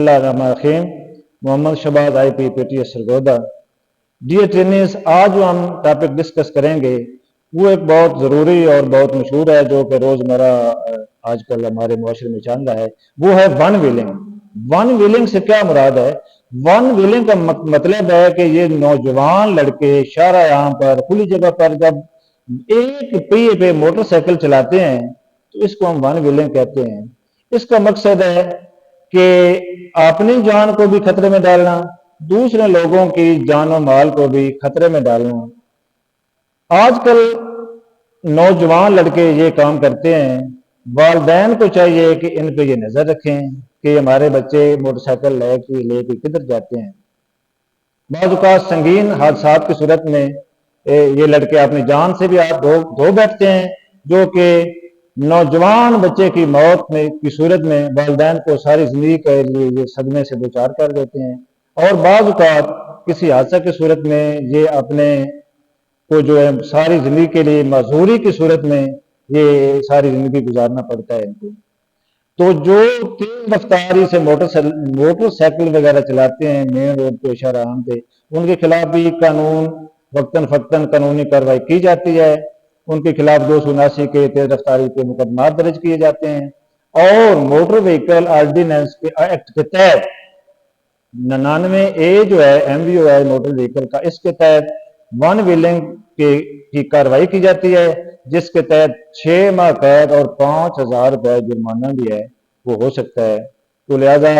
बिस्मिल्लाहिर्रहमानिर्रहीम। Mohammad Shahbaz IP PTS Sargodha. Dear trainees, आज जो हम टॉपिक डिस्कस करेंगे वो एक बहुत ज़रूरी और बहुत मशहूर है, जो कि रोज़मर्रा आजकल हमारे मुआशरे में चल रहा है। वो है वन व्हीलिंग। वन व्हीलिंग से क्या मुराद है? वन व्हीलिंग का मतलब है कि ये नौजवान लड़के शाहराह पर खुली जगह पर जब एक पहिए पे मोटरसाइकिल चलाते हैं तो इसको हम वन व्हीलिंग कहते हैं। इसका मकसद है कि अपनी जान को भी खतरे में डालना, दूसरे लोगों की जान और माल को भी खतरे में डालना। आजकल नौजवान लड़के ये काम करते हैं। वालिदैन को चाहिए कि इन पे ये नजर रखें कि हमारे बच्चे मोटरसाइकिल लेके किधर जाते हैं। बाज़ औक़ात संगीन हादसात की सूरत में ये लड़के अपनी जान से भी आप धो बैठते हैं, जो कि नौजवान बच्चे की मौत की सूरत में वालिदैन को सारी जिंदगी के लिए ये सदमे से दो चार कर देते हैं। और बाज़ औक़ात किसी हादसा की सूरत में ये अपने को जो है सारी जिंदगी के लिए मजदूरी की सूरत में ये सारी जिंदगी गुजारना पड़ता है इनको। तो जो तेज रफ्तारी से मोटरसाइकिल वगैरह चलाते हैं मेन रोड पे शाहराह पे, उनके खिलाफ भी कानून वक्तन फक्तन कानूनी कार्रवाई की जाती है। उनके खिलाफ 279 के तेज रफ्तारी के मुकदमा दर्ज किए जाते हैं। और मोटर व्हीकल ऑर्डिनेंस के एक्ट के तहत 99A जो है MVOI मोटर व्हीकल का, इसके तहत वन व्हीलिंग की कार्रवाई की जाती है, जिसके तहत 6 माह कैद और 5000 रुपए जुर्माना भी है वो हो सकता है। तो लिहाजा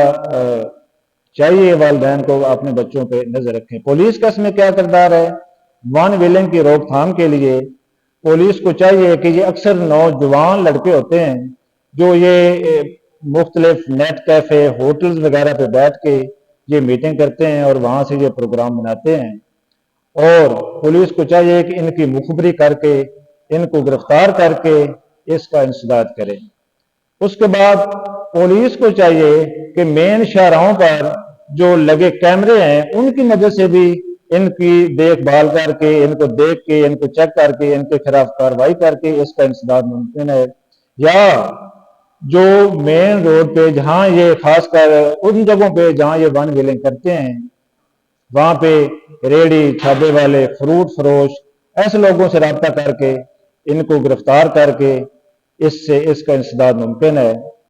चाहिए वालिदैन को अपने बच्चों पे नजर रखें। पुलिस का इसमें क्या किरदार है? वन व्हीलिंग की रोकथाम के लिए पुलिस को चाहिए कि ये अक्सर नौजवान लड़के होते हैं जो ये मुख्तलिफ नेट कैफे होटल्स वगैरह पे बैठ के ये मीटिंग करते हैं और वहां से ये प्रोग्राम बनाते हैं। और पुलिस को चाहिए कि इनकी मुखबरी करके इनको गिरफ्तार करके इसका इंसदाद करें। उसके बाद पुलिस को चाहिए कि मेन शाहराहों पर जो लगे कैमरे हैं उनकी मदद से भी इनकी देखभाल करके, इनको देख के, इनको चेक करके, इनके खिलाफ कार्रवाई करके इसका इंसदाद मुमकिन है। या जो मेन रोड पे जहां ये खासकर उन जगहों पे जहां ये वन व्हीलिंग करते हैं वहां पे रेडी छाबे वाले, फ्रूट फरोश, ऐसे लोगों से रब्ता करके इनको गिरफ्तार करके इससे इसका इंसदाद मुमकिन है।